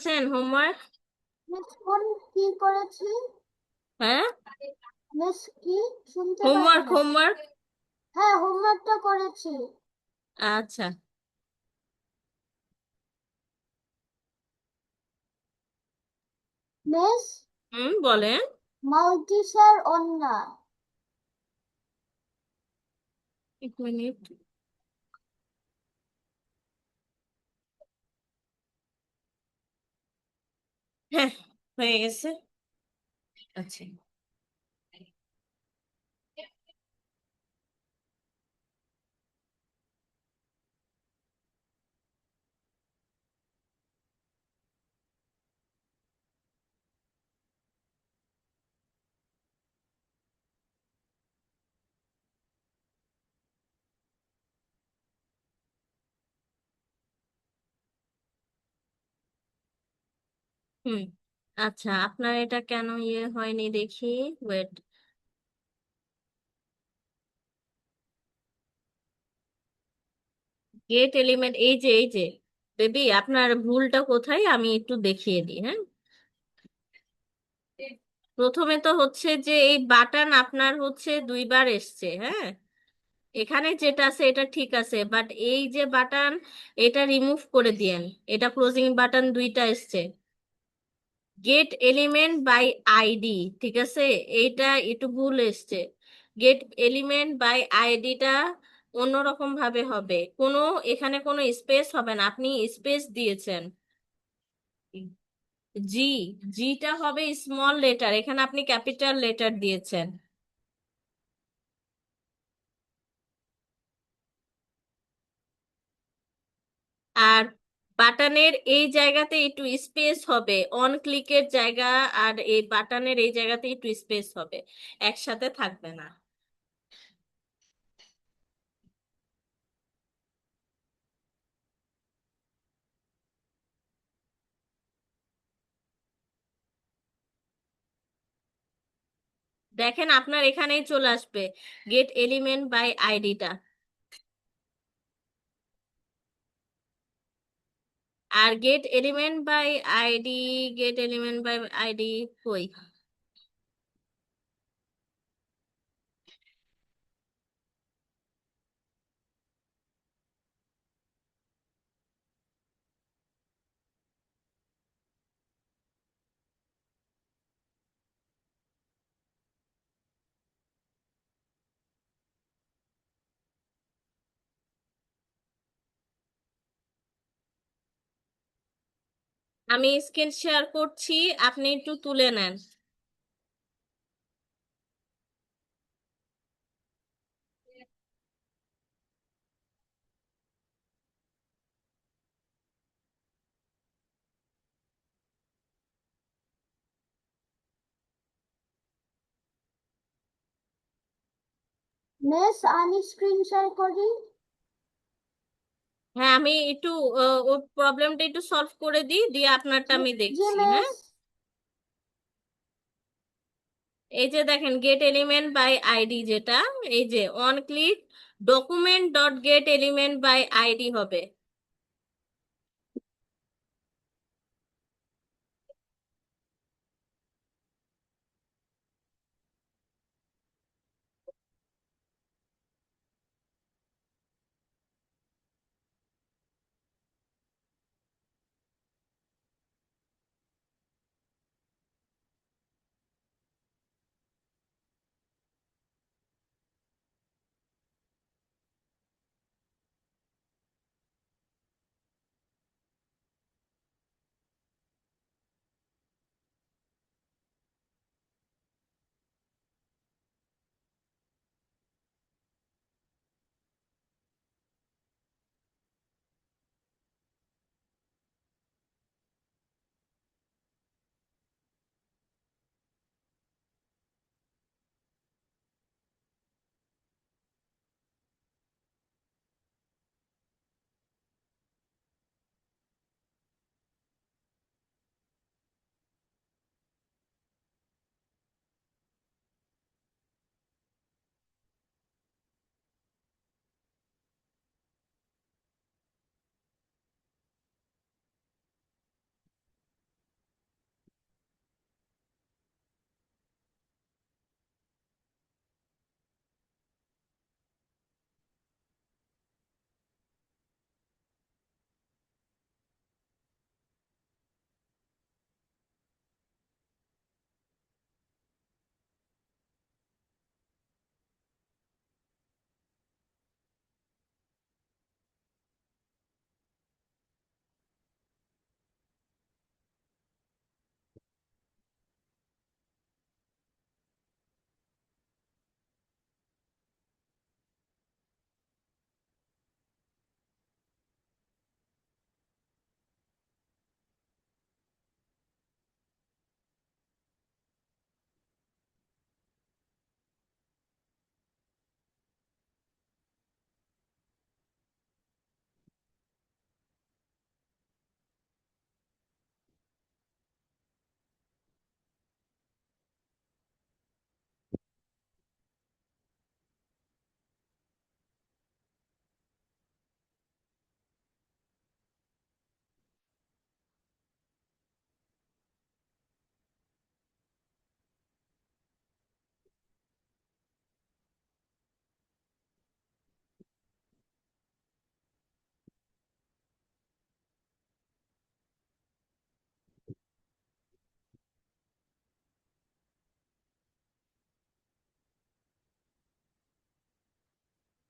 করছেন homework? Miss কোন কি করেছি? হ্যাঁ, মিস কি? শুনতে পাইনি হোমওয়ার্ক না। হোমওয়ার্ক। হ্যাঁ, হোমওয়ার্কটা করেছি। আচ্ছা। মিস, বলেন। মাল্টিসার অন্যা। এক মিনিট। হ্যাঁ, হয়ে গেছে। আচ্ছা। হুম। আচ্ছা, আপনার এটা কেন হয়নি দেখি। ওয়েট। গেট এলিমেন্ট, এই যে বেবি, আপনার ভুলটা কোথায় আমি একটু দেখিয়ে দিই, হ্যাঁ। প্রথমে তো হচ্ছে যে এই বাটন আপনার হচ্ছে দুইবার এসছে, হ্যাঁ। এখানে যেটা আছে এটা ঠিক আছে, বাট এই যে বাটন, এটা রিমুভ করে দিয়েন। এটা ক্লোজিং বাটন দুইটা এসছে। গেট এলিমেন্ট বাই আইডি, ঠিক আছে। এইটা একটু ভুল এসছে। গেট এলিমেন্ট বাই আইডিটা অন্যরকম ভাবে হবে। এখানে কোনো স্পেস হবে না, আপনি স্পেস দিয়েছেন। জি, জিটা হবে স্মল লেটার, এখানে আপনি ক্যাপিটাল লেটার দিয়েছেন। আর বাটনের এই জায়গাতে একটু স্পেস হবে, অন ক্লিকের জায়গা আর এই বাটনের এই জায়গাতে একটু স্পেস হবে, একসাথে থাকবে না। দেখেন আপনার এখানেই চলে আসবে গেট এলিমেন্ট বাই আইডিটা। আর get element by ID, get element by ID কই? আমি স্ক্রিন শেয়ার করছি, আপনি একটু তুলে নেন। মিস, আমি স্ক্রিন শেয়ার করি। হ্যাঁ, আমি একটু ওর প্রবলেমটা একটু সলভ করে দিই, দিয়ে আপনারটা জি, আমি জি দেখছি, হ্যাঁ। মিস। এই যে দেখেন গেট এলিমেন্ট বাই আইডি যেটা, এই যে on click document dot get element by ID হবে।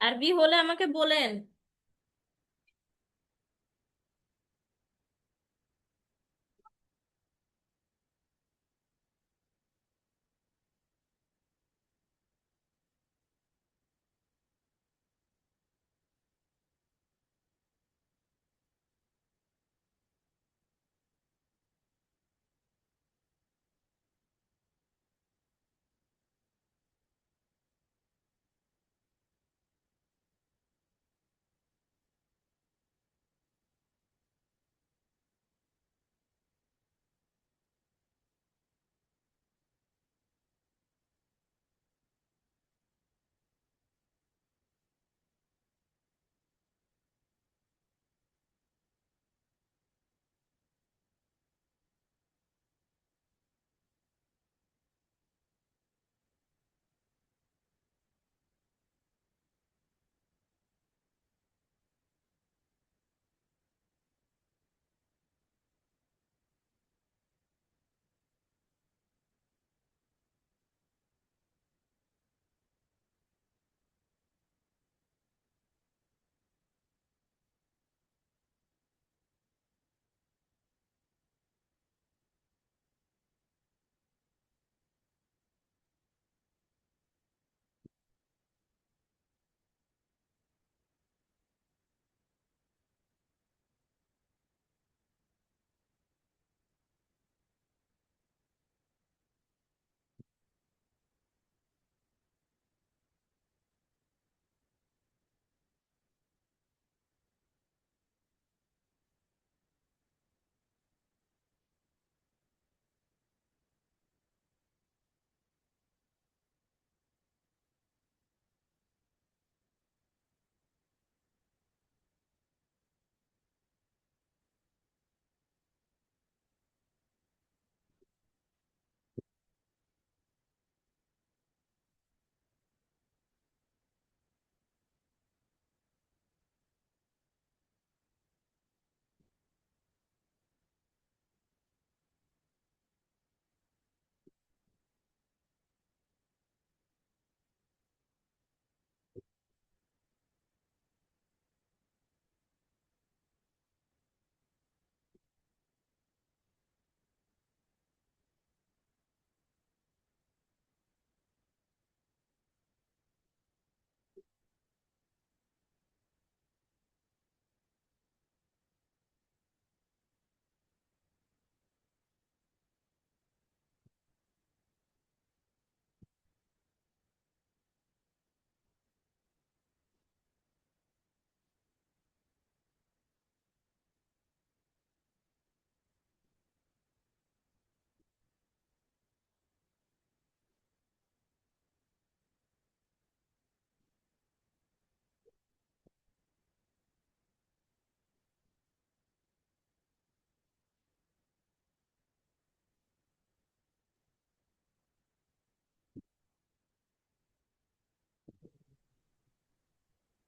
আরবি হলে আমাকে বলেন।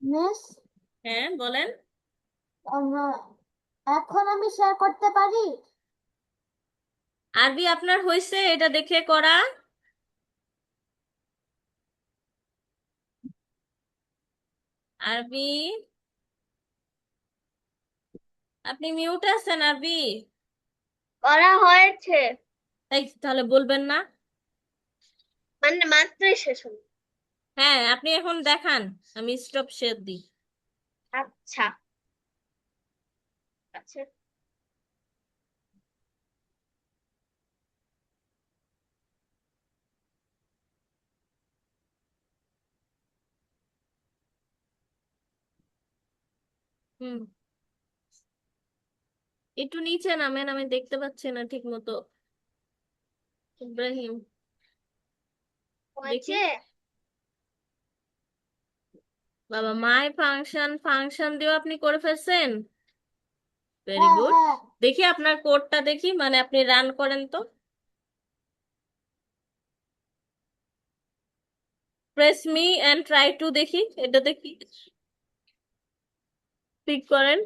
মিস, হ্যাঁ বলেন। এখন আমি শেয়ার করতে পারি? আরবি আপনার হয়েছে এটা দেখে করা? আরবি, আপনি মিউট আছেন আরবি? করা হয়েছে, তাই তাহলে বলবেন না? মানে মাত্রই শেষ হলো। হ্যাঁ, আপনি এখন দেখান, আমি স্টপ শেয়ার দিই। আচ্ছা, আচ্ছা। হুম, একটু নিচে নামেন, আমি দেখতে পাচ্ছি না ঠিক মতো। ইব্রাহিম, দেখি। হয়েছে। বাবা, মাই ফাংশন ফাংশন দিয়েও আপনি করে ফেলছেন। ভেরি হ্যাঁ গুড। হ্যাঁ। দেখি আপনার কোডটা দেখি, মানে আপনি রান করেন তো। Press me and try to, দেখি এটা দেখি। ক্লিক করেন,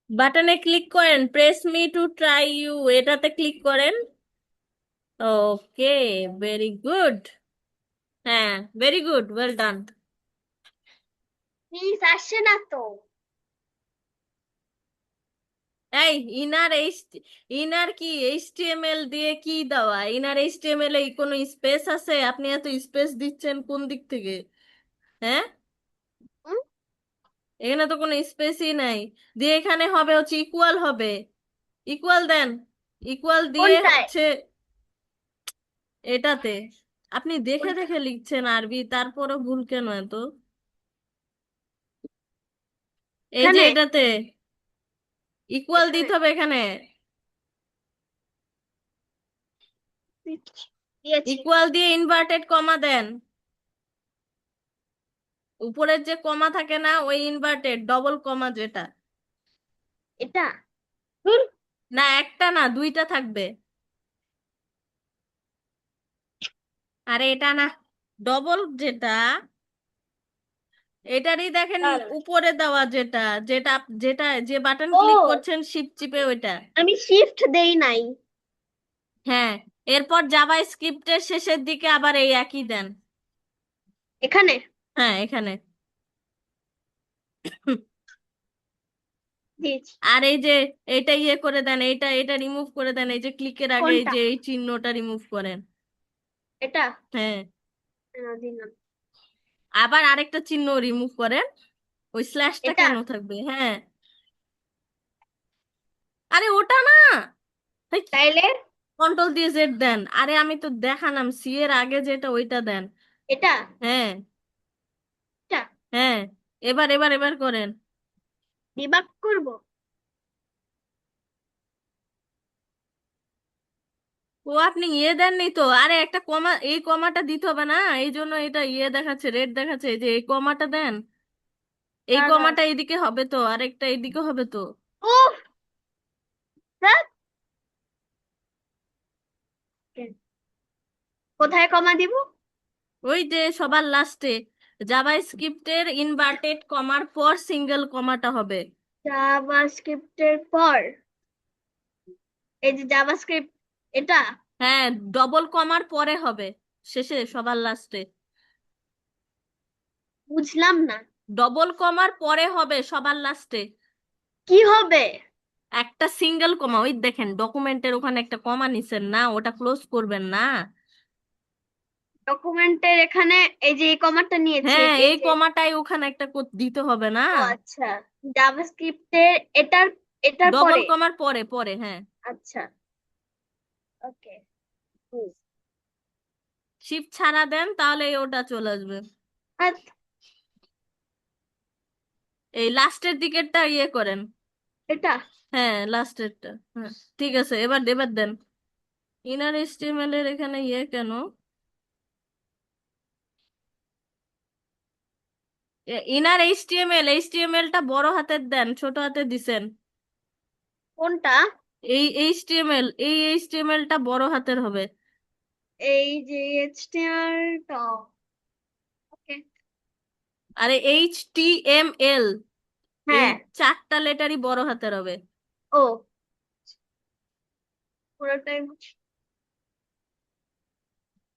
বাটনে ক্লিক করেন, press me to try you এটাতে ক্লিক করেন। Okay, very good. হ্যাঁ, very good, well done. Please আসছে না তো। এই ইনার ইনার কি এইচটিএমএল দিয়ে কি দেওয়া? ইনার এইচটিএমএল এ কোনো স্পেস আছে? আপনি এত স্পেস দিচ্ছেন কোন দিক থেকে? হ্যাঁ, উম, এখানে তো কোনো স্পেসই নাই। দিয়ে এখানে হবে হচ্ছে ইকুয়াল হবে। ইকুয়াল দেন। ইকুয়াল দিয়ে কোনটায়? হচ্ছে এটাতে। আপনি দেখে কোনটা? দেখে লিখছেন আরবি, তারপরও ভুল কেন এত? এই যে এখানে? এটাতে ইকুয়াল এখানে দিতে হবে এখানে। দিয়েছি। ইকুয়াল দিয়ে ইনভার্টেড কমা দেন। উপরের যে কমা থাকে না, ওই ইনভার্টেড ডবল কমা যেটা। এটা? ধুর, না, একটা না, দুইটা থাকবে। আরে এটা না, ডবল যেটা, এটারই দেখেন দাঁড়াও। উপরে দেওয়া যেটা, যেটা যেটা যে বাটন ক্লিক ও, করছেন শিফট চিপে ওইটা। আমি শিফট দেই নাই। হ্যাঁ, এরপর জাভা স্ক্রিপ্টের শেষের দিকে আবার এই একই দেন। এখানে? হ্যাঁ, এখানে। দিয়েছি। আর এই যে এইটা ইয়ে করে দেন, এইটা এটা রিমুভ করে দেন, এই যে ক্লিকের আগে এই কোনটা? যে এই চিহ্নটা রিমুভ করেন। এটা? হ্যাঁ, দিলাম। আবার আরেকটা চিহ্ন রিমুভ করেন। ওই স্ল্যাশটা এটা? কেন থাকবে? হ্যাঁ। আরে ওটা না, তাইলে? কন্ট্রোল দিয়ে জেড দেন। আরে আমি তো দেখালাম সি এর আগে যেটা ওইটা দেন। এটা? হ্যাঁ। এটা হ্যাঁ, এবার এবার এবার করেন। ডিবাগ করব? ও আপনি ইয়ে দেননি তো। আরে একটা কমা, এই কমাটা দিতে হবে না, এই জন্য এটা ইয়ে দেখাচ্ছে, রেড দেখাচ্ছে। এই যে এই কমাটা দেন, এই দাঁড়াও। কমাটা এইদিকে হবে তো, আরেকটা এইদিকে হবে তো। উফ, ধ্যাৎ। কোথায় কমা দিব? ওই যে সবার লাস্টে জাভা স্ক্রিপ্টের ইনভার্টেড কমার পর সিঙ্গেল কমাটা হবে। জাভাস্ক্রিপ্টের পর? এই যে জাভাস্ক্রিপ্ট, এটা? হ্যাঁ, ডবল কমার পরে হবে, শেষে সবার লাস্টে। বুঝলাম না। ডবল কমার পরে হবে সবার লাস্টে। কি হবে? একটা সিঙ্গেল কমা, ওই দেখেন ডকুমেন্টের ওখানে একটা কমা নিছেন না, ওটা ক্লোজ করবেন না। ডকুমেন্টের এখানে এই যে এই কমাটা নিয়েছি, হ্যাঁ, এই এই যে। কমাটাই ওখানে একটা দিতে হবে না। ও আচ্ছা, জাভাস্ক্রিপ্টের এটার এটার ডবল পরে? কমার পরে পরে, হ্যাঁ। আচ্ছা, ওকে। শিফট ছাড়া দেন, তাহলে ওটা চলে আসবে। এই লাস্টের দিকেরটা ইয়ে করেন। এটা? হ্যাঁ, লাস্টেরটা। হ্যাঁ, ঠিক আছে, এবার এবার দেন। ইনার এস্টিমেল এর এখানে ইয়ে কেন? ইনার এইচটিএমএলটা বড় হাতের দেন, ছোট হাতে দিছেন। কোনটা? এই এইচটিএমএলটা বড় হাতের হবে। এই যে এইচটিএমএল টা? ওকে। আরে এইচটিএমএল, এই হ্যাঁ। চারটা লেটারই বড় হাতের হবে। ও, পুরোটাই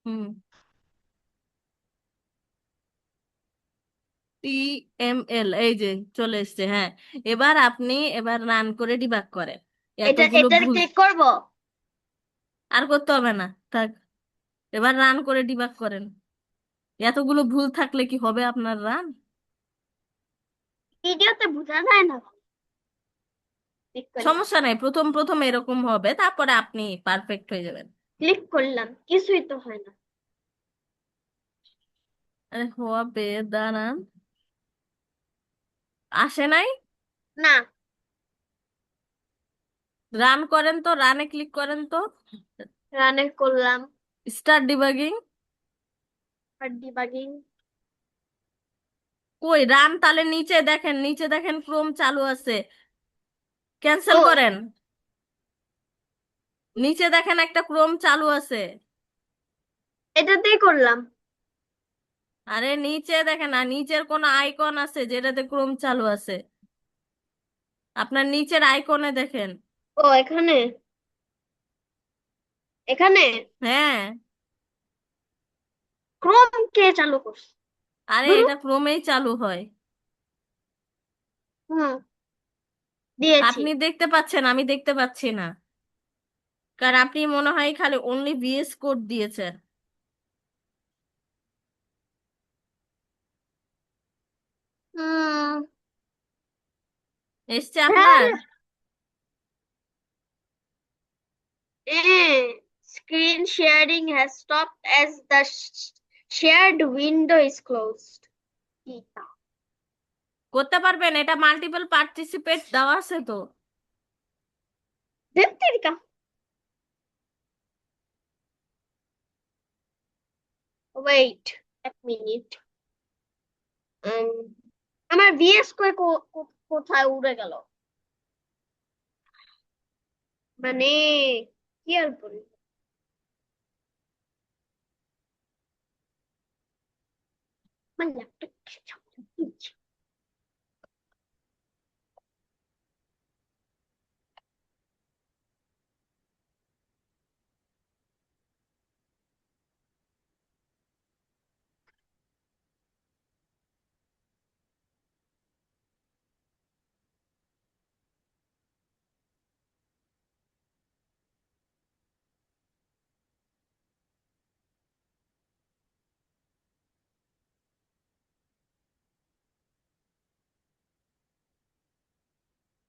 হুম। টিএমএল, এই যে চলে এসছে। হ্যাঁ, এবার আপনি এবার রান করে ডিবাগ করেন। এটা এতগুলো এটার ভুল ক্লিক করব? আর করতে হবে না, থাক। এবার রান করে ডিবাগ করেন। এতগুলো ভুল থাকলে কি হবে আপনার রান? ভিডিওতে বোঝা যায় না। ক্লিক করলাম। সমস্যা নাই, প্রথম প্রথম এরকম হবে, তারপরে আপনি পারফেক্ট হয়ে যাবেন। ক্লিক করলাম, কিছুই তো হয় না। আরে হবে, দাঁড়ান। আসে নাই? না। রান করেন তো, রানে ক্লিক করেন তো। রানে করলাম। Start debugging. আর ডিবাগিং? কই রান, তাহলে নিচে দেখেন, নিচে দেখেন ক্রোম চালু আছে। ক্যান্সেল ও, করেন। নিচে দেখেন একটা ক্রোম চালু আছে। এটাতেই করলাম। আরে নিচে দেখেন না, নিচের কোন আইকন আছে যেটাতে ক্রোম চালু আছে? আপনার নিচের আইকনে দেখেন। ও, এখানে? এখানে? হ্যাঁ। ক্রোম কে চালু করছে? আরে ধরু। এটা ক্রোমেই চালু হয়। হুম, দিয়েছি। আপনি দেখতে পাচ্ছেন, আমি দেখতে পাচ্ছি না। কারণ আপনি মনে হয় খালি অনলি ভিএস কোড দিয়েছেন। হুম। এসছে আপনার? হ্যাঁ। Screen sharing has stopped as the shared window is closed. কি তা? করতে পারবেন, এটা মাল্টিপল পার্টিসিপেট দেওয়া আছে তো। দেখতে। ওয়েট, এক মিনিট। আমার ভিএস কোথায় উড়ে গেল? মানে কি আর বলি। আমার ল্যাপটপ।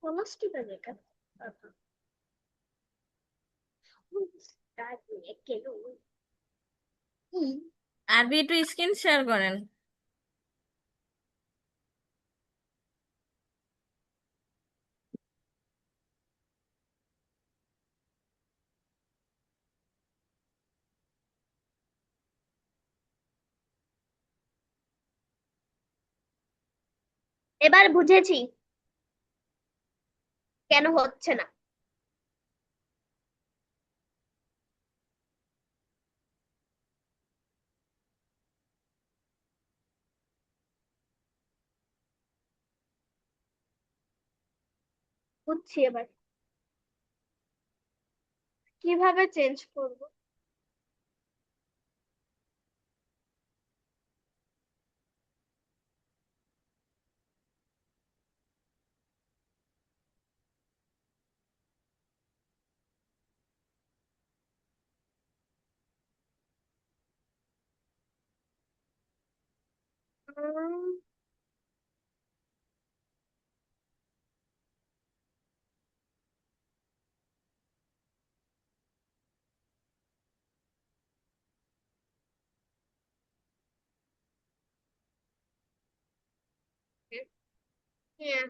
Honestly, Rebecca. আরবি একটু স্ক্রিন শেয়ার করেন। এবার বুঝেছি কেন হচ্ছে না। বুঝছি এবার কিভাবে চেঞ্জ করব। উম, হ্যাঁ।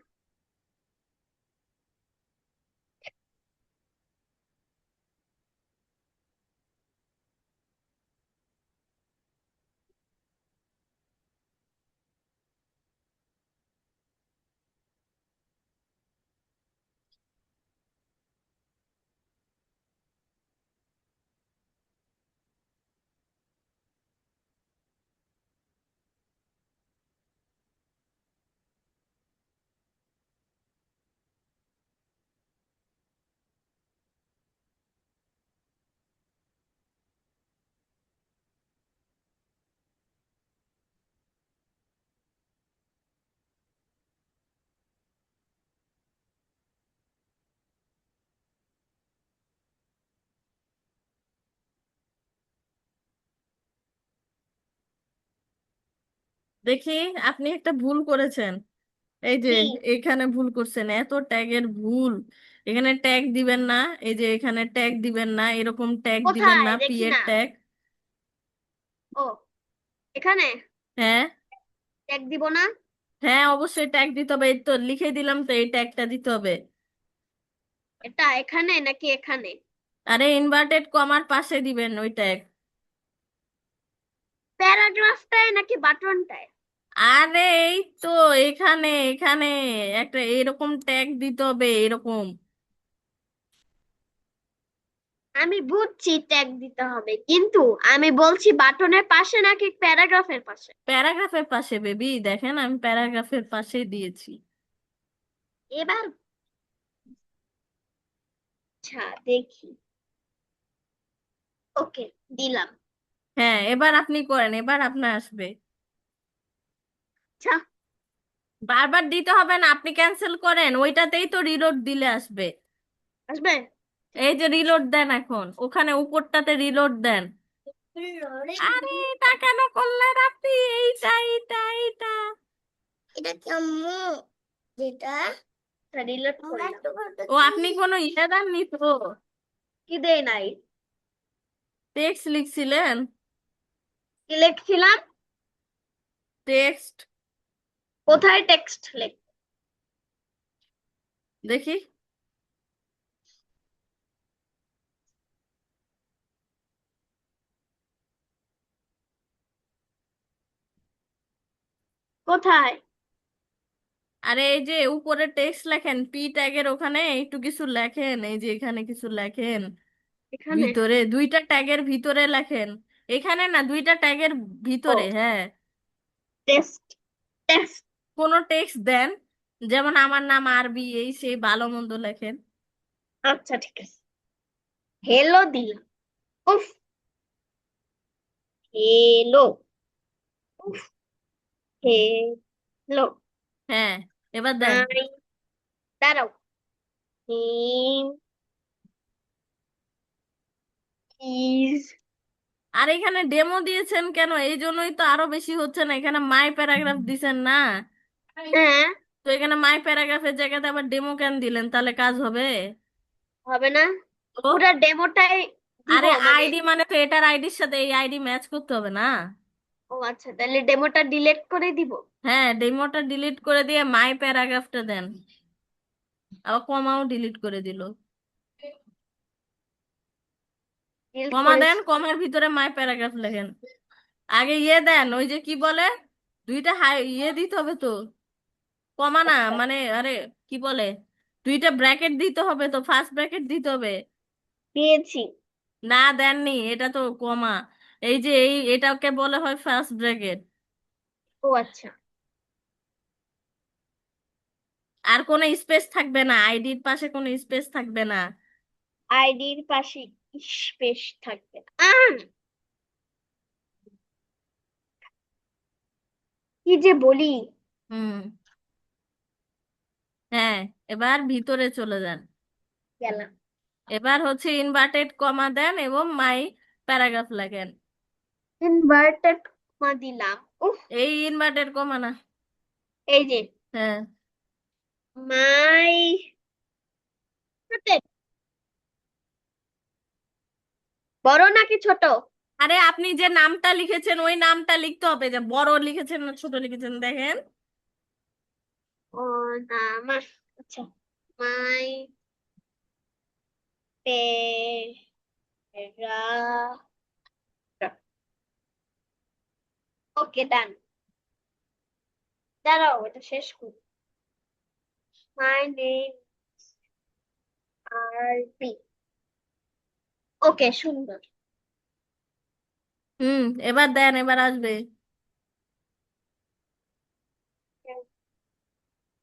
দেখি, আপনি একটা ভুল করেছেন। এই যে কি? এখানে ভুল করছেন, এত ট্যাগের ভুল। এখানে ট্যাগ দিবেন না। এই যে এখানে ট্যাগ দিবেন না, এরকম ট্যাগ দিবেন কোথায় না, পি দেখি এর না। ট্যাগ। ও, এখানে হ্যাঁ। ট্যাগ দিব না? হ্যাঁ, অবশ্যই ট্যাগ দিতে হবে, এই তো লিখে দিলাম তো, এই ট্যাগটা দিতে হবে। এটা এখানে নাকি এখানে? আরে ইনভার্টেড কমার পাশে দিবেন ওই ট্যাগ। প্যারাগ্রাফটায় নাকি বাটনটায়? আরে এই তো, এখানে এখানে একটা এরকম ট্যাগ দিতে হবে, এরকম। আমি বুঝছি ট্যাগ দিতে হবে, কিন্তু আমি বলছি বাটনের পাশে নাকি প্যারাগ্রাফের পাশে। প্যারাগ্রাফের পাশে বেবি, দেখেন আমি প্যারাগ্রাফের পাশে দিয়েছি। এবার আচ্ছা দেখি। ওকে, দিলাম। হ্যাঁ, এবার আপনি করেন, এবার আপনার আসবে। আচ্ছা, বারবার দিতে হবে না, আপনি ক্যান্সেল করেন, ওইটাতেই তো রিলোড দিলে আসবে। আসবে। এই যে রিলোড দেন, এখন ওখানে উপরটাতে রিলোড দেন। আরে এটা কেন করলেন আপনি? এইটা এইটা এইটা এটা কেমন যেটা ডিলিট করলাম। ও আপনি কোনো ইয়ে দেননি তো? কি দেই নাই? টেক্সট লিখছিলেন? কি লিখছিলাম? টেক্সট? কোথায় টেক্সট লেখ? দেখি। কোথায়? আরে এই যে উপরে টেক্সট লেখেন, পি ট্যাগের ওখানে একটু কিছু লেখেন, এই যে এখানে কিছু লেখেন। এখানে ভিতরে দুইটা ট্যাগের ভিতরে লেখেন। এখানে না, দুইটা ট্যাগের ও ভিতরে, হ্যাঁ। Text, text. কোনো টেক্সট দেন, যেমন আমার নাম আরবি, এই সেই ভালো মন্দ লেখেন। আচ্ছা ঠিক আছে, হেলো দিলাম। উফ, হেলো। উফ, হেলো। হ্যাঁ, এবার দেন। মাই, দাঁড়াও। Name is. আর এখানে ডেমো দিয়েছেন কেন? এই জন্যই তো আরো বেশি হচ্ছে না, এখানে মাই প্যারাগ্রাফ দিছেন না। হ্যাঁ, তো এখানে মাই প্যারাগ্রাফের জায়গাতে আবার ডেমো কেন দিলেন? তাহলে কাজ হবে? হবে না। তো পুরা ডেমোটাই দিব আরে মানে। আইডি মানে তো এটার আইডির সাথে এই আইডি ম্যাচ করতে হবে না? ও আচ্ছা, তাহলে ডেমোটা ডিলিট করে দিব। হ্যাঁ, ডেমোটা ডিলিট করে দিয়ে মাই প্যারাগ্রাফটা দেন। আবার কমাও ডিলিট করে দিল। ডিলিট কমা দেন, করেছি। কমার ভিতরে মাই প্যারাগ্রাফ লেখেন। আগে ইয়ে দেন, ওই যে কি বলে, দুইটা হাই ইয়ে দিতে হবে তো। কমা না আচ্ছা, মানে, আরে কি বলে, দুইটা ব্র্যাকেট দিতে হবে তো, ফার্স্ট ব্র্যাকেট দিতে হবে। দিয়েছি। না দেননি, এটা তো কমা। এই যে এই এটাকে বলে হয় ফার্স্ট ব্র্যাকেট। ও আচ্ছা। আর কোনো স্পেস থাকবে না, আইডির পাশে কোনো স্পেস থাকবে না। আইডির পাশে স্পেস থাকবে না। কি যে বলি। হুম। হ্যাঁ, এবার ভিতরে চলে যান। গেলাম। এবার হচ্ছে ইনভার্টেড কমা দেন এবং মাই প্যারাগ্রাফ লেখেন। ইনভার্টেড কমা দিলাম। উফ, এই ইনভার্টেড কমা না। এই যে হ্যাঁ। মাই, বড় নাকি ছোট? আরে আপনি যে নামটা লিখেছেন ওই নামটা লিখতে হবে, যে বড় লিখেছেন না ছোট লিখেছেন দেখেন। ও না, আমার, আচ্ছা, মাই প্যারাগ্রাফ। ওকে, ডান। দাঁড়াও, এটা শেষ করি। মাই নেম আরবি। ওকে, সুন্দর। হুম, এবার দেন, এবার আসবে।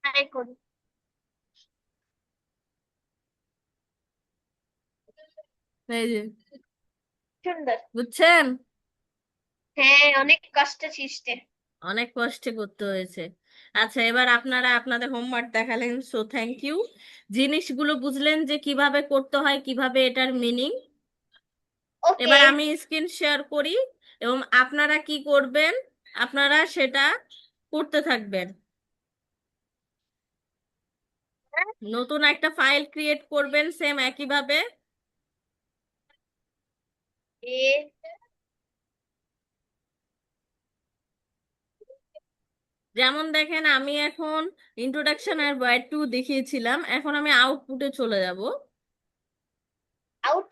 ট্রাই করি। এই যে, সুন্দর। বুঝছেন? হ্যাঁ, অনেক কষ্ট সৃষ্টে। অনেক কষ্টে করতে হয়েছে। আচ্ছা, এবার আপনারা আপনাদের হোমওয়ার্ক দেখালেন, সো থ্যাংক ইউ। জিনিসগুলো বুঝলেন যে কিভাবে করতে হয়, কিভাবে এটার মিনিং। ওকে। এবার আমি স্ক্রিন শেয়ার করি এবং আপনারা কি করবেন, আপনারা সেটা করতে থাকবেন। নতুন একটা ফাইল ক্রিয়েট করবেন সেম একইভাবে। এ, যেমন দেখেন, আমি এখন ইন্ট্রোডাকশন আর ওয়ার্ড টু দেখিয়েছিলাম, এখন আমি আউটপুটে চলে যাব। আউট।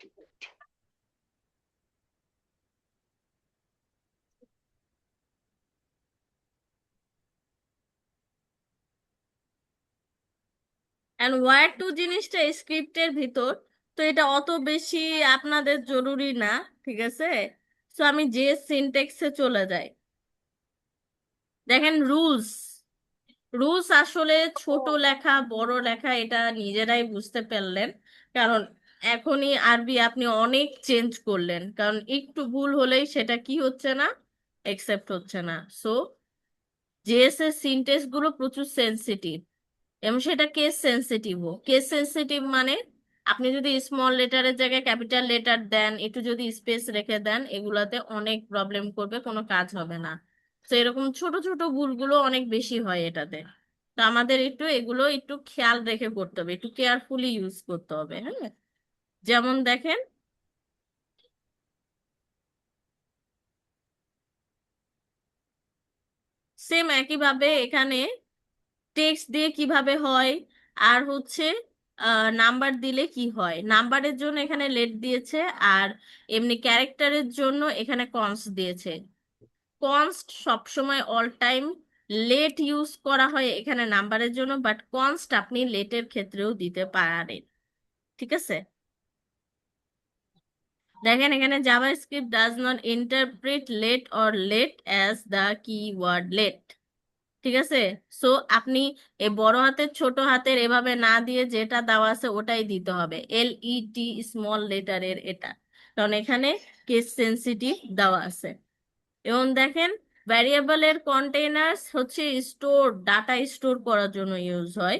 এন্ড ওয়ার্ড টু জিনিসটা স্ক্রিপ্টের ভিতর, তো এটা অত বেশি আপনাদের জরুরি না, ঠিক আছে? তো আমি যে সিনটেক্সে চলে যাই, দেখেন রুলস। রুলস আসলে ছোট লেখা বড় লেখা এটা নিজেরাই বুঝতে পারলেন, কারণ এখনই আরবি আপনি অনেক চেঞ্জ করলেন, কারণ একটু ভুল হলেই সেটা কি হচ্ছে না, একসেপ্ট হচ্ছে না। সো জেএসএস সিনটেক্স গুলো প্রচুর সেনসিটিভ, এবং সেটা কেস সেনসিটিভও। কেস সেনসিটিভ মানে আপনি যদি স্মল লেটারের জায়গায় ক্যাপিটাল লেটার দেন, একটু যদি স্পেস রেখে দেন, এগুলাতে অনেক প্রবলেম করবে, কোনো কাজ হবে না। তো এরকম ছোট ছোট ভুলগুলো অনেক বেশি হয় এটাতে। তো আমাদের একটু এগুলো একটু খেয়াল রেখে করতে হবে, একটু কেয়ারফুলি ইউজ করতে হবে, হ্যাঁ। যেমন দেখেন, সেম একইভাবে এখানে টেক্সট দিয়ে কিভাবে হয়, আর হচ্ছে নাম্বার দিলে কি হয়। নাম্বারের জন্য এখানে লেট দিয়েছে, আর এমনি ক্যারেক্টারের জন্য এখানে কনস্ট দিয়েছে। কনস্ট সবসময় অল টাইম লেট ইউজ করা হয় এখানে নাম্বারের জন্য, বাট কনস্ট আপনি লেটের ক্ষেত্রেও দিতে পারেন, ঠিক আছে। দেখেন এখানে JavaScript does not interpret let or let as the keyword let, ঠিক আছে। সো আপনি এই বড় হাতের ছোট হাতের এভাবে না দিয়ে যেটা দেওয়া আছে ওটাই দিতে হবে, LET স্মল লেটারের এটা, কারণ এখানে কেস সেনসিটিভ দেওয়া আছে। এবং দেখেন ভ্যারিয়েবলের কন্টেইনার্স হচ্ছে স্টোর, ডাটা স্টোর করার জন্য ইউজ হয়।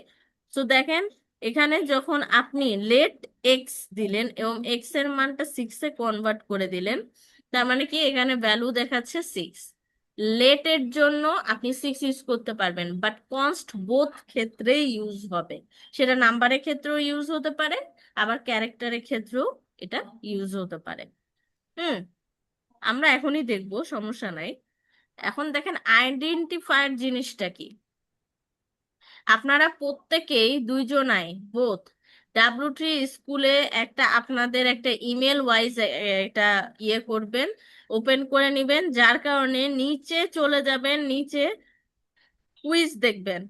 তো দেখেন এখানে যখন আপনি লেট এক্স দিলেন এবং এক্স এর মানটা 6-এ কনভার্ট করে দিলেন, তার মানে কি এখানে ভ্যালু দেখাচ্ছে 6। লেটের জন্য আপনি 6 ইউজ করতে পারবেন, বাট কনস্ট বোথ ক্ষেত্রেই ইউজ হবে। সেটা নাম্বারের ক্ষেত্রেও ইউজ হতে পারে, আবার ক্যারেক্টারের ক্ষেত্রেও এটা ইউজ হতে পারে। হুম, আমরা এখনই দেখবো, সমস্যা নাই। এখন দেখেন আইডেন্টিফায়ার জিনিসটা কি। আপনারা প্রত্যেকেই দুইজনাই বোথ ডাব্লিউ3 স্কুলে একটা আপনাদের একটা ইমেল ওয়াইজ একটা করবেন, ওপেন করে নিবেন, যার কারণে নিচে চলে যাবেন, নিচে কুইজ দেখবেন।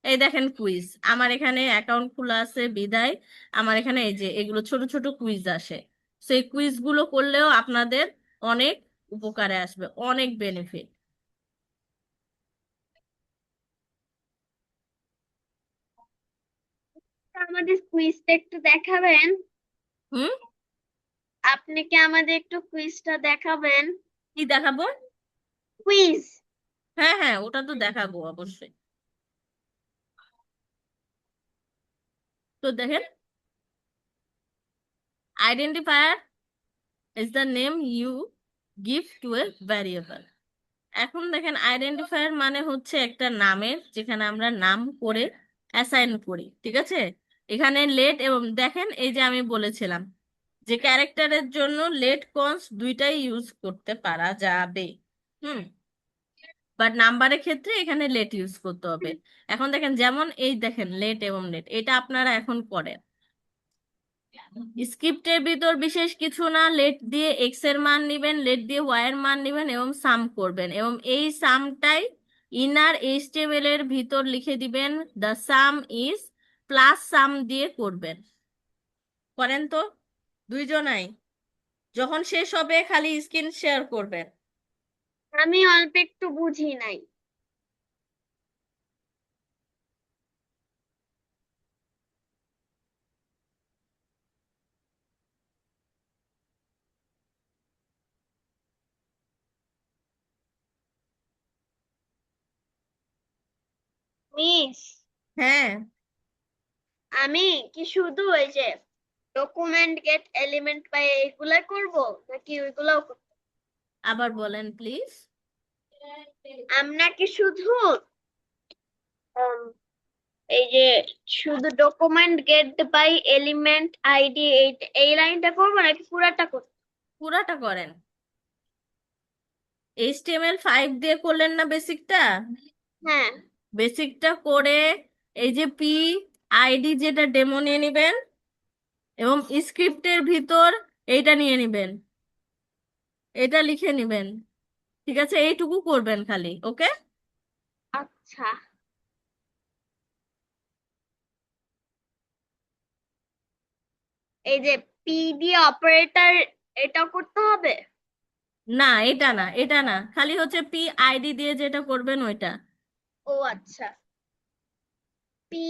এই দেখেন কুইজ, আমার এখানে অ্যাকাউন্ট খোলা আছে বিদায় আমার এখানে এই যে এগুলো ছোট ছোট কুইজ আসে। সেই কুইজগুলো করলেও আপনাদের অনেক উপকারে আসবে, অনেক বেনিফিট। আমাদের কুইজটা একটু দেখাবেন? হুম, আপনি কি আমাদের একটু কুইজটা দেখাবেন? কি দেখাবো? কুইজ। হ্যাঁ হ্যাঁ, ওটা তো দেখাবো অবশ্যই। তো দেখেন, identifier is the name you give to a variable. এখন দেখেন আইডেন্টিফায়ার মানে হচ্ছে একটা নামের, যেখানে আমরা নাম করে অ্যাসাইন করি, ঠিক আছে। এখানে লেট এবং দেখেন এই যে আমি বলেছিলাম যে ক্যারেক্টারের জন্য লেট কনস্ট দুইটাই ইউজ করতে পারা যাবে। হুম, বাট নাম্বারের ক্ষেত্রে এখানে লেট ইউজ করতে হবে। এখন দেখেন যেমন এই দেখেন লেট এবং লেট, এটা আপনারা এখন করেন। স্ক্রিপ্টের ভিতর বিশেষ কিছু না, লেট দিয়ে এক্স এর মান নিবেন, লেট দিয়ে ওয়াই এর মান নিবেন এবং সাম করবেন, এবং এই সামটাই ইনার এইচটিএমএল এর ভিতর লিখে দিবেন, দ্য সাম ইজ প্লাস সাম দিয়ে করবেন। করেন তো দুইজনাই, যখন শেষ হবে খালি স্ক্রিন শেয়ার করবেন। আমি অল্প একটু বুঝি নাই। মিস, হ্যাঁ, আমি কি শুধু ওই যে ডকুমেন্ট গেট এলিমেন্ট পাই এগুলা করব, নাকি ওইগুলাও আবার বলেন প্লিজ। আমরা কি শুধু উম, এই যে শুধু document get by element ID এই লাইনটা করবো, নাকি পুরাটা করবো? পুরাটা করেন। HTML5 দিয়ে করলেন না বেসিকটা, হ্যাঁ। বেসিকটা করে এই যে PID যেটা ডেমো নিয়ে নিবেন, এবং স্ক্রিপ্টের ভিতর এইটা নিয়ে নিবেন, এটা লিখে নিবেন, ঠিক আছে। এইটুকু করবেন খালি, ওকে। আচ্ছা, এই যে পি দিয়ে অপারেটর, এটা করতে হবে? না এটা না, এটা না, খালি হচ্ছে PID দিয়ে যেটা করবেন ওইটা। ও আচ্ছা, পি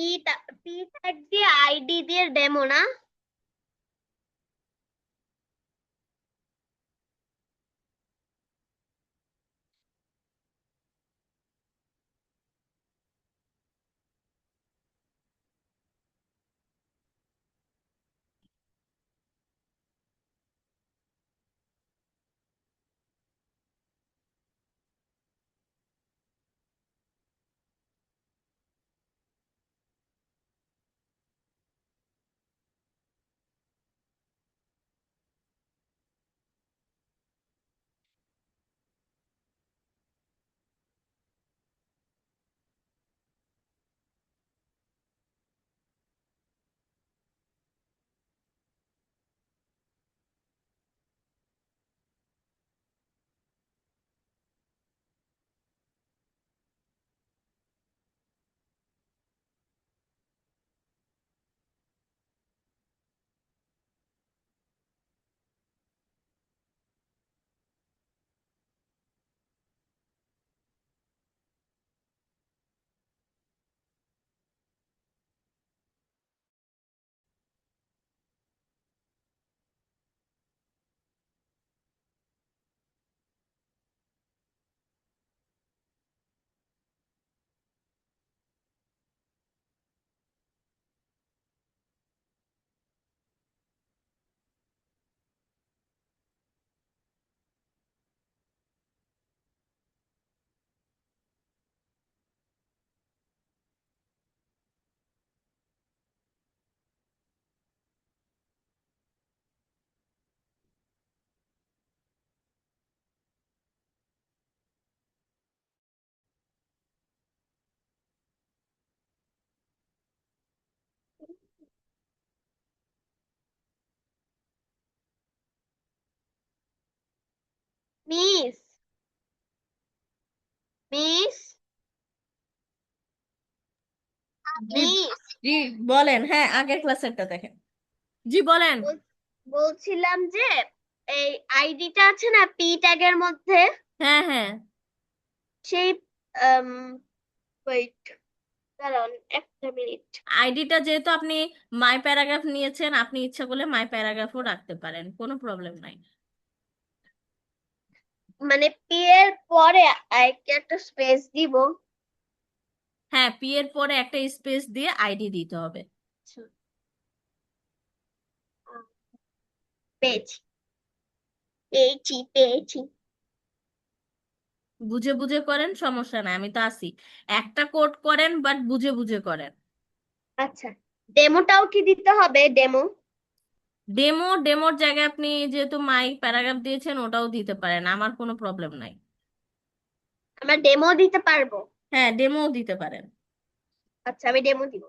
পি ট্যাগ দিয়ে আইডি দিয়ে ডেমো না? মিস জি। মিস জি বলেন, হ্যাঁ আগের ক্লাসেরটা দেখেন। জি বলেন। বলছিলাম যে এই আইডিটা আছে না পি ট্যাগের মধ্যে, হ্যাঁ হ্যাঁ। সেই ওয়েট, দাঁড়ান একটা মিনিট। আইডিটা যেহেতু আপনি মাই প্যারাগ্রাফ নিয়েছেন, আপনি ইচ্ছা করলে মাই প্যারাগ্রাফও রাখতে পারেন, কোনো প্রবলেম নাই। মানে পি এর পরে একটা স্পেস দিব। হ্যাঁ, পি এর পরে একটা স্পেস দিয়ে আইডি দিতে হবে। আচ্ছা, পেয়েছি পেয়েছি পেয়েছি। বুঝে বুঝে করেন, সমস্যা নাই, আমি তো আছি। একটা কোড করেন বাট বুঝে বুঝে করেন। আচ্ছা, ডেমোটাও কি দিতে হবে? ডেমো, ডেমোর জায়গায় আপনি যেহেতু মাই প্যারাগ্রাফ দিয়েছেন ওটাও দিতে পারেন, আমার কোনো প্রবলেম নাই। আমরা ডেমো দিতে পারবো? হ্যাঁ, ডেমোও দিতে পারেন। আচ্ছা, আমি ডেমো দিব।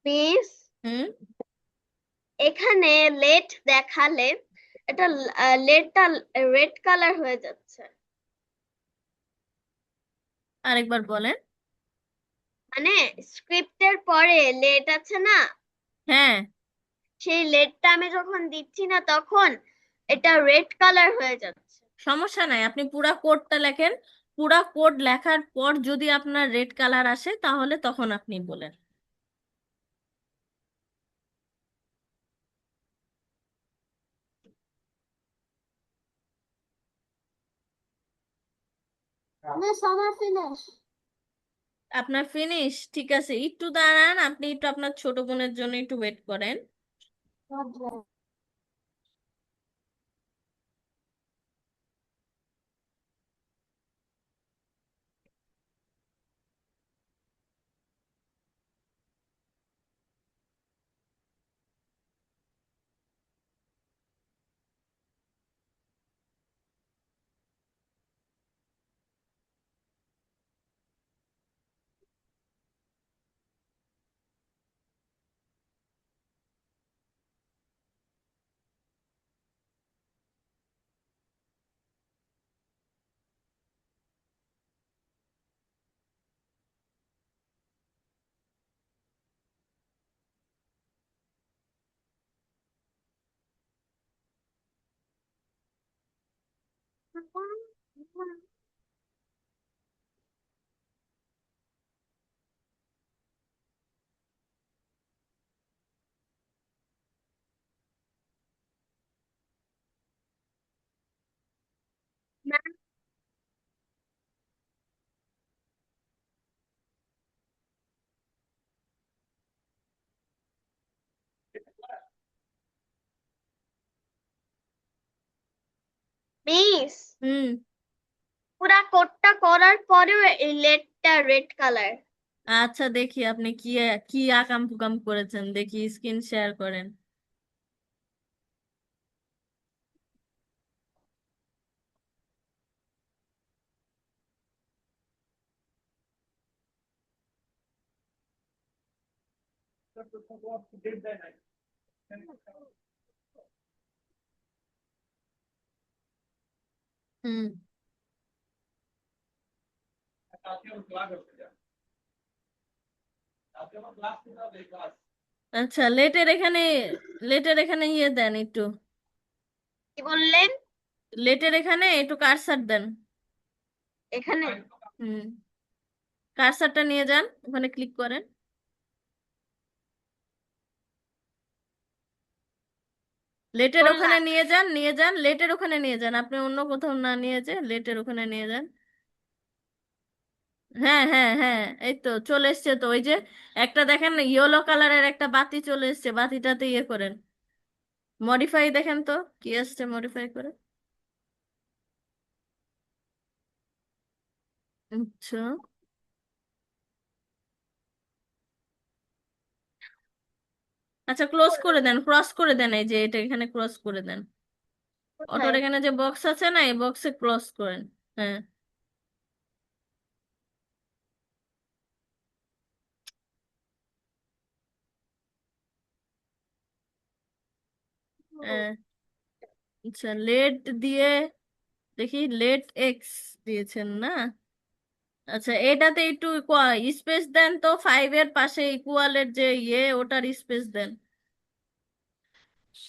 মিস, হুম। এখানে লেট দেখালে এটা লেটটা রেড কালার হয়ে যাচ্ছে। আরেকবার বলেন। মানে স্ক্রিপ্টের পরে লেট আছে না, হ্যাঁ, সেই লেটটা আমি যখন দিচ্ছি না তখন এটা রেড কালার হয়ে যাচ্ছে। সমস্যা নাই, আপনি পুরা কোডটা লেখেন। পুরা কোড লেখার পর যদি আপনার রেড কালার আসে তাহলে তখন আপনি বলেন। মিস আমার ফিনিশ। আপনার ফিনিশ, ঠিক আছে, একটু দাঁড়ান, আপনি একটু আপনার ছোট বোনের জন্য একটু ওয়েট করেন। মিস, হুম। পুরা কোডটা করার পরেও এই লেটটা রেড কালার। আচ্ছা দেখি আপনি কি কি আকাম কুকাম করেছেন, দেখি স্ক্রিন শেয়ার করেন। হুম। আচ্ছা, লেটের এখানে ইয়ে দেন একটু। কি বললেন? লেটের এখানে একটু কারসার দেন। এখানে হুম, কারসারটা নিয়ে যান, ওখানে ক্লিক করেন। লেটের ওখানে করলাম। নিয়ে যান, নিয়ে যান, লেটের ওখানে নিয়ে যান, আপনি অন্য কোথাও না নিয়ে যে লেটের ওখানে নিয়ে যান। হ্যাঁ, হ্যাঁ, হ্যাঁ, এই তো চলে এসছে তো, ওই যে একটা দেখেন ইয়েলো কালারের একটা বাতি চলে এসছে, বাতিটাতে ইয়ে করেন, মডিফাই দেখেন তো কি আসছে, মডিফাই করে। আচ্ছা। আচ্ছা, ক্লোজ করে দেন, ক্রস করে দেন, এই যে এটা এখানে ক্রস করে দেন। অটোর কোথায়? এখানে যে বক্স আছে না, এই বক্সে ক্রস করেন। হ্যাঁ। হ্যাঁ, আচ্ছা, লেট দিয়ে দেখি, লেট এক্স দিয়েছেন না? আচ্ছা, এটাতে একটু স্পেস দেন তো, 5-এর পাশে ইকুয়ালের যে ইয়ে, ওটার স্পেস দেন।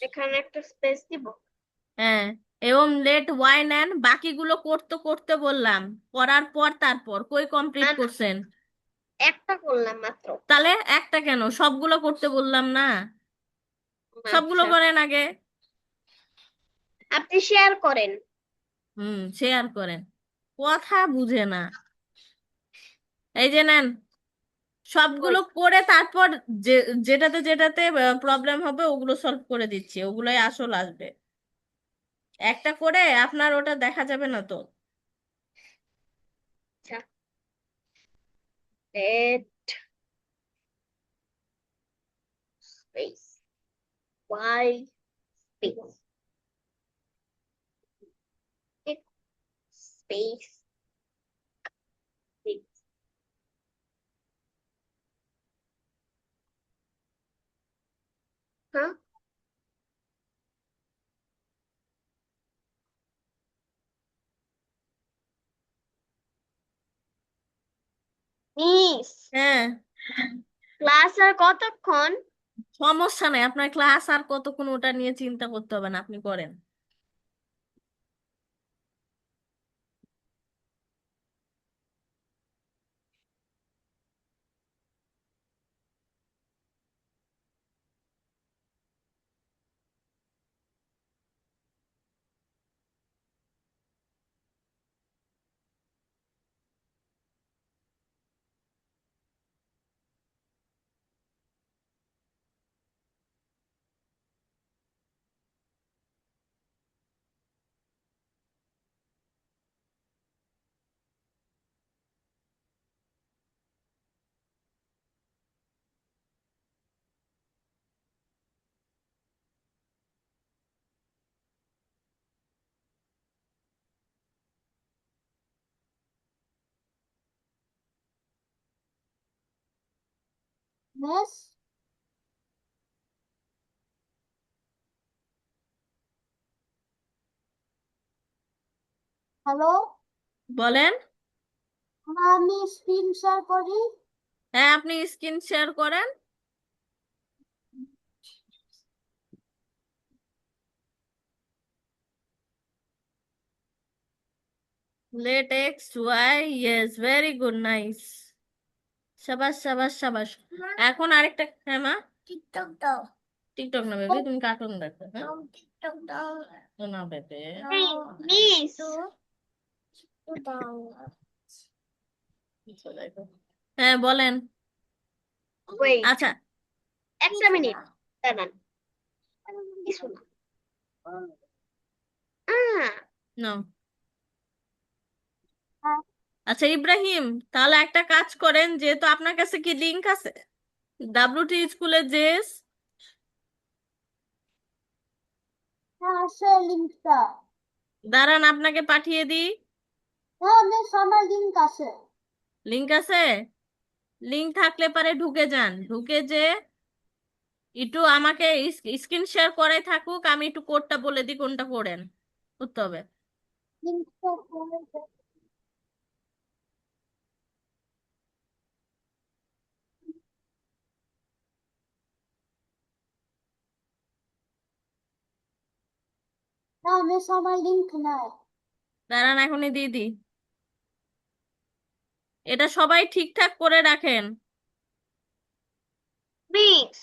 এখানে একটা স্পেস দিব। হ্যাঁ, এবং লেট ওয়াই নেন, বাকিগুলো করতে করতে বললাম, করার পর তারপর কই কমপ্লিট না না, করছেন? একটা করলাম মাত্র। তাহলে একটা কেন, সবগুলো করতে বললাম না? সবগুলো আচ্ছা, করেন আগে। আপনি শেয়ার করেন। শেয়ার করেন, কথা বুঝে না। এই যে নেন, সবগুলো ওই, করে তারপর যে যেটাতে যেটাতে প্রবলেম হবে ওগুলো সলভ করে দিচ্ছি, ওগুলোই আসল আসবে। একটা করে আপনার ওটা দেখা যাবে না তো। আচ্ছা, let space Y space space হ্যাঁ, মিস। হ্যাঁ, ক্লাস আর কতক্ষণ? সমস্যা নেই, আপনার ক্লাস আর কতক্ষণ ওটা নিয়ে চিন্তা করতে হবে না, আপনি করেন। মিস, হ্যালো, বলেন। আমি স্ক্রিন শেয়ার করি। হ্যাঁ, আপনি স্ক্রিন শেয়ার করেন। Let X Y, yes, very good, nice. সাবাস, সাবাস, সাবাস। এখন আরেকটা, হ্যাঁ মা, টিকটক দাও। টিকটক না বেবি, তুমি কার্টুন দেখো, হ্যাঁ। টিকটক দাও। না বেবি। এই মিস, দাও। হ্যাঁ, বলেন। ওয়েট, আচ্ছা। একটা মিনিট দাঁড়ান। কিছু না। নাও। আচ্ছা ইব্রাহিম, তাহলে একটা কাজ করেন, যেহেতু আপনার কাছে কি লিংক আছে WT স্কুলের জেস? হ্যাঁ, আছে লিঙ্কটা। দাঁড়ান, আপনাকে পাঠিয়ে দিই। হ্যাঁ মিস, আমার লিঙ্ক আছে। লিংক আছে? লিংক থাকলে পারে ঢুকে যান, ঢুকে যে একটু আমাকে স্ক্রিন শেয়ার করাই থাকুক, আমি একটু কোডটা বলে দিই কোনটা করেন করতে হবে। না মিস আমার লিংক নাই। দাঁড়ান এখনই দিয়ে দিই। এটা সবাই ঠিকঠাক করে রাখেন। মিস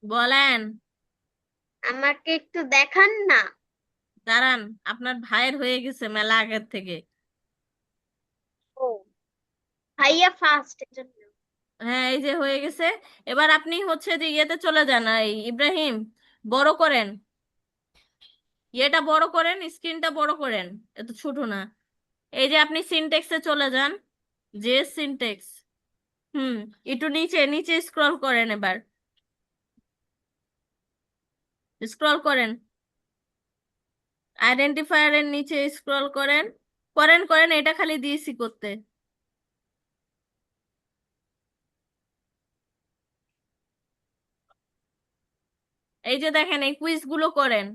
বলেন। আমাকে একটু দেখান না। দাঁড়ান, আপনার ভাইয়ের হয়ে গেছে মেলা আগের থেকে। ও ভাইয়া ফার্স্ট এজন্য। হ্যাঁ এই যে হয়ে গেছে। এবার আপনি হচ্ছে যে ইয়েতে চলে যান, এই ইব্রাহিম, বড় করেন, ইয়েটা বড় করেন, স্ক্রিনটা বড় করেন, এত ছোট না। এই যে আপনি সিনটেক্সে চলে যান, যে সিনটেক্স। হুম, একটু নিচে নিচে স্ক্রল করেন এবার, স্ক্রল করেন, আইডেন্টিফায়ারের নিচে স্ক্রল করেন, করেন করেন, এটা খালি দিয়েছি করতে। এই যে দেখেন এই কুইজ গুলো করেন,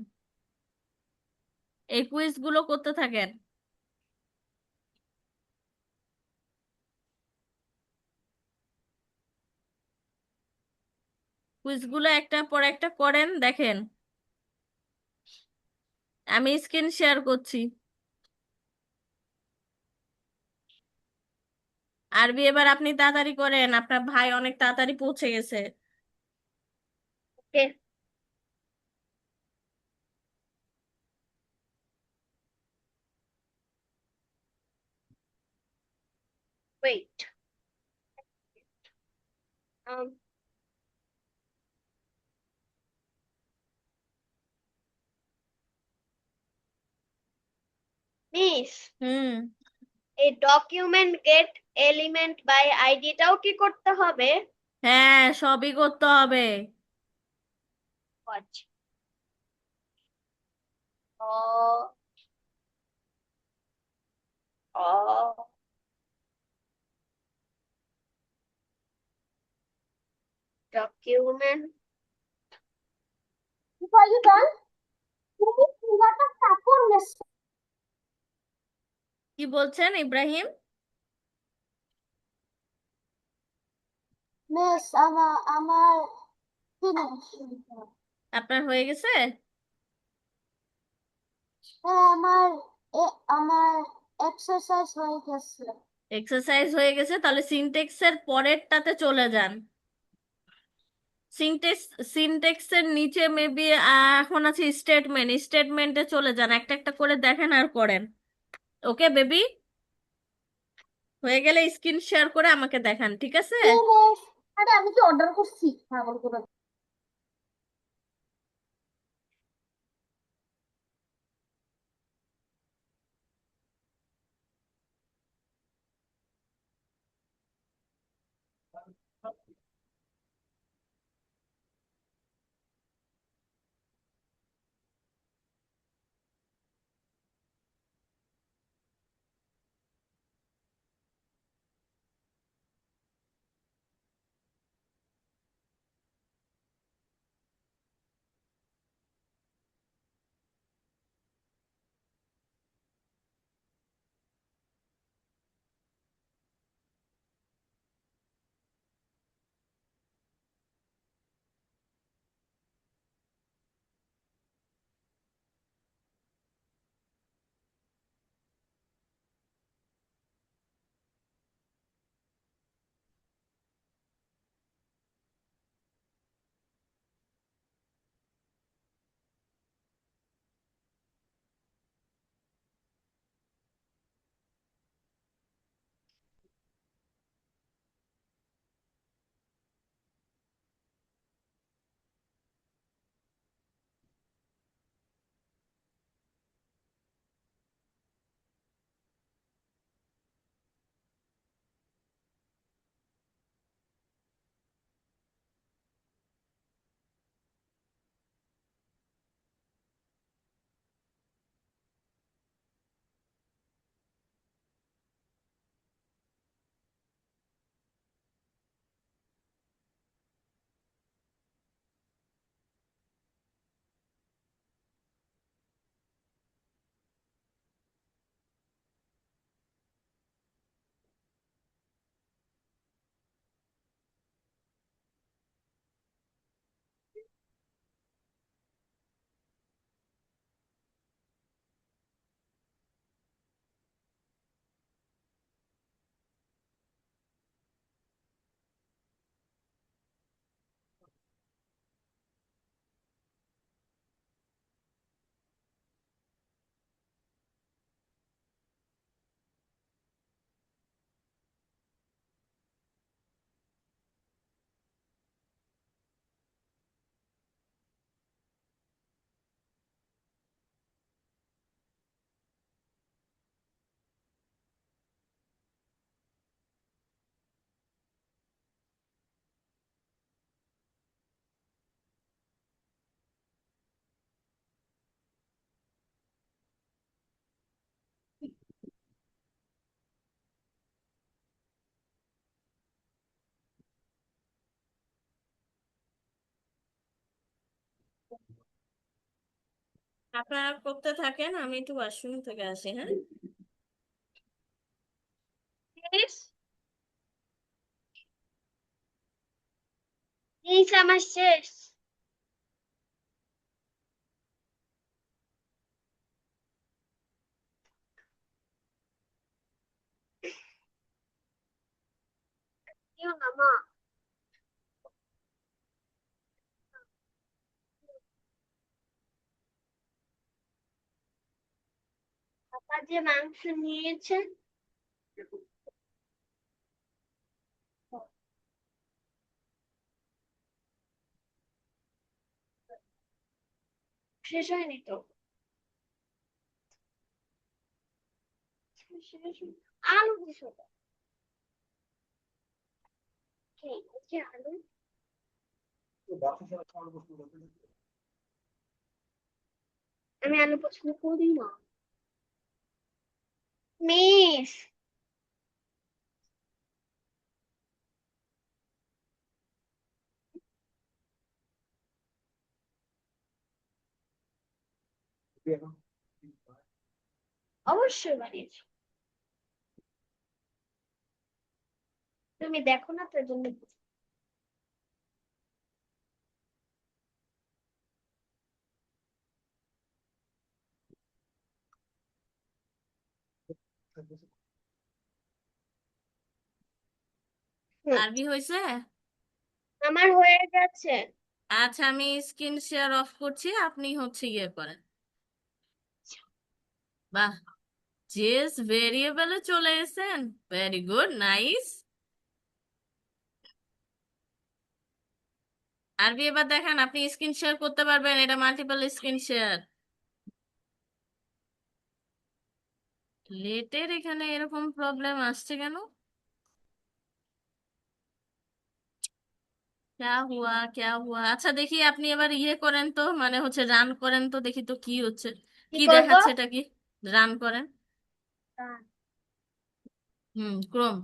এই কুইজ গুলো করতে থাকেন। কুইজ গুলো একটার পর একটা করেন, দেখেন। আমি স্ক্রিন শেয়ার করছি। আরবি এবার আপনি তাড়াতাড়ি করেন, আপনার ভাই অনেক তাড়াতাড়ি পৌঁছে গেছে। Okay wait. Miss hmm. এই ডকুমেন্ট গেট এলিমেন্ট বাই আইডিটাও কি করতে হবে? হ্যাঁ সবই করতে হবে। আচ্ছা। ও ও ডকুমেন্ট কি বলছেন ইব্রাহিম? মিস আমার আপনার হয়ে গেছে? হ্যাঁ আমার এক্সারসাইজ হয়ে গেছে। এক্সারসাইজ হয়ে গেছে, তাহলে সিনটেক্সের পরেরটাতে চলে যান। সিনটেক্স, সিনটেক্সের নিচে মেবি এখন আছে স্টেটমেন্ট, স্টেটমেন্টে চলে যান, একটা একটা করে দেখেন আর করেন। ওকে বেবি, হয়ে গেলে স্ক্রিন শেয়ার করে আমাকে দেখান, ঠিক আছে? মিস আরে আমি কি অর্ডার করছি পাগল করে। আপনারা করতে থাকেন, আমি একটু ওয়াশরুম থেকে আসি, হ্যাঁ। প্লিজ। প্লিজ, আমার শেষ। কেউ না মা। পাপা যে মাংস নিয়েছে, শেষ হয়নি তো। শেষ আলু দিছো তো? এই যে আলু। আমি আলু পছন্দ করি না। মিস। অবশ্যই বানিয়েছি। তুমি দেখো না, তার জন্য। হুম, আরবি হয়েছে? আমার হয়ে গেছে। আচ্ছা, আমি স্ক্রিন শেয়ার অফ করছি, আপনি হচ্ছে ইয়ে করেন। বাহ, জেস ভেরিয়েবলে চলে এসেছেন, ভেরি গুড, নাইস। আরবি এবার দেখান, আপনি স্ক্রিন শেয়ার করতে পারবেন, এটা মাল্টিপল স্ক্রিন শেয়ার। লেটের এখানে এরকম প্রবলেম আসছে কেন? ক্যা হুয়া ক্যা হুয়া, আচ্ছা দেখি আপনি এবার ইয়ে করেন তো, মানে হচ্ছে রান করেন তো, দেখি তো কি হচ্ছে, কি কি করব? দেখাচ্ছে এটা কি। রান করেন। ক্রোম।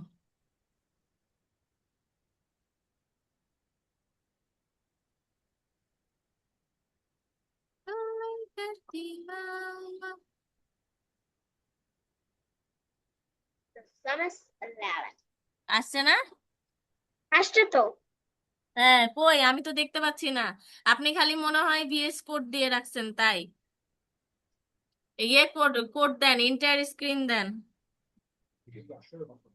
সামাস 11 আসছে না? আসছে তো। হ্যাঁ, কই আমি তো দেখতে পাচ্ছি না। আপনি খালি মনে হয় ভিএস কোড দিয়ে রাখছেন, তাই। ইয়ে কোড কোড দেন, ইন্টার স্ক্রিন দেন।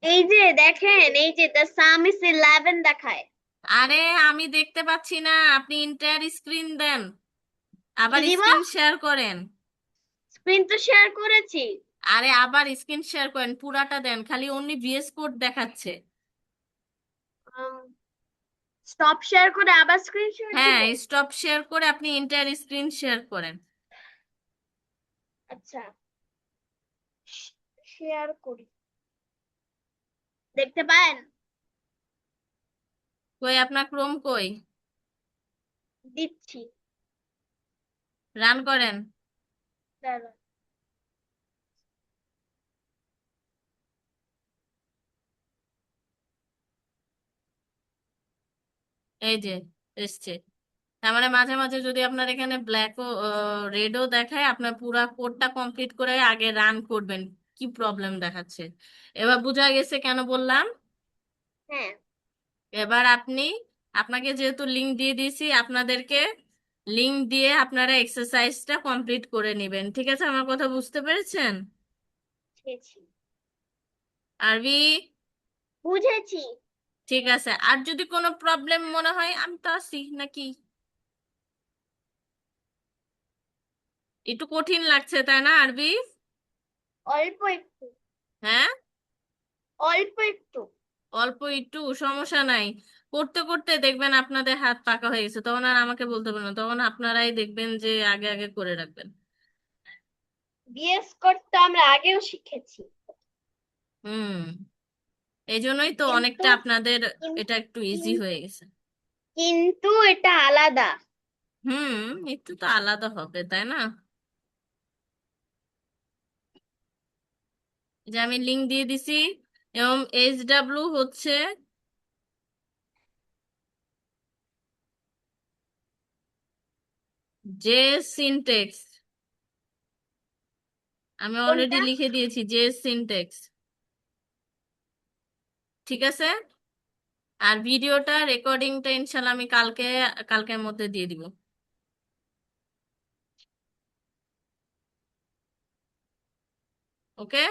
এই যে দেখেন, এই যে দ্য সাম ইজ 11 দেখায়। আরে আমি দেখতে পাচ্ছি না, আপনি ইন্টার স্ক্রিন দেন, কি আবার দিব? স্ক্রিন শেয়ার করেন। স্ক্রিন তো শেয়ার করেছি। আরে আবার স্ক্রিন শেয়ার করেন, পুরাটা দেন, খালি অনলি ভিএস কোড দেখাচ্ছে। স্টপ শেয়ার করে আবার স্ক্রিন শেয়ার দিব? হ্যাঁ, স্টপ শেয়ার করে আপনি ইন্টার স্ক্রিন শেয়ার করেন। আচ্ছা, শেয়ার করি। দেখতে পান? কই আপনার ক্রোম কই? দিচ্ছি। রান করেন। দাঁড়ান। এই যে এসছে। তার মানে মাঝে মাঝে যদি আপনার এখানে ব্ল্যাক ও রেডও দেখায়, আপনার পুরা কোডটা কমপ্লিট করে আগে রান করবেন, কি প্রবলেম দেখাচ্ছে। এবার বোঝা গেছে কেন বললাম। হ্যাঁ। এবার আপনাকে যেহেতু লিংক দিয়ে দিয়েছি, আপনাদেরকে লিংক দিয়ে আপনারা এক্সারসাইজটা কমপ্লিট করে নেবেন, ঠিক আছে? আমার কথা বুঝতে পেরেছেন? বুঝেছি। আরবি। বুঝেছি। ঠিক আছে, আর যদি কোনো প্রবলেম মনে হয় আমি তো আছি নাকি। একটু কঠিন লাগছে তাই না আরবি? অল্প একটু। হ্যাঁ, অল্প একটু। অল্প একটু সমস্যা নাই। করতে করতে দেখবেন আপনাদের হাত পাকা হয়ে গেছে, তখন আর আমাকে বলতে পারবেন না, তখন আপনারাই দেখবেন যে আগে আগে করে রাখবেন। বিএস করতে আমরা আগেও শিখেছি। হুম, এই জন্যই তো কিন্তু অনেকটা আপনাদের কিন- এটা একটু ইজি কিন- হয়ে গেছে। কিন্তু এটা আলাদা। হুম, একটু তো আলাদা হবে তাই না। এই যে আমি লিংক দিয়ে দিছি, এবং এইচডাব্লিউ হচ্ছে যে সিনটেক্স আমি অলরেডি কোনটা? লিখে দিয়েছি, যে সিনটেক্স। ঠিক আছে। আর ভিডিওটা রেকর্ডিংটা ইনশাল্লাহ আমি কালকের মধ্যে দিয়ে দিব। ওকে।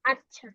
আচ্ছা।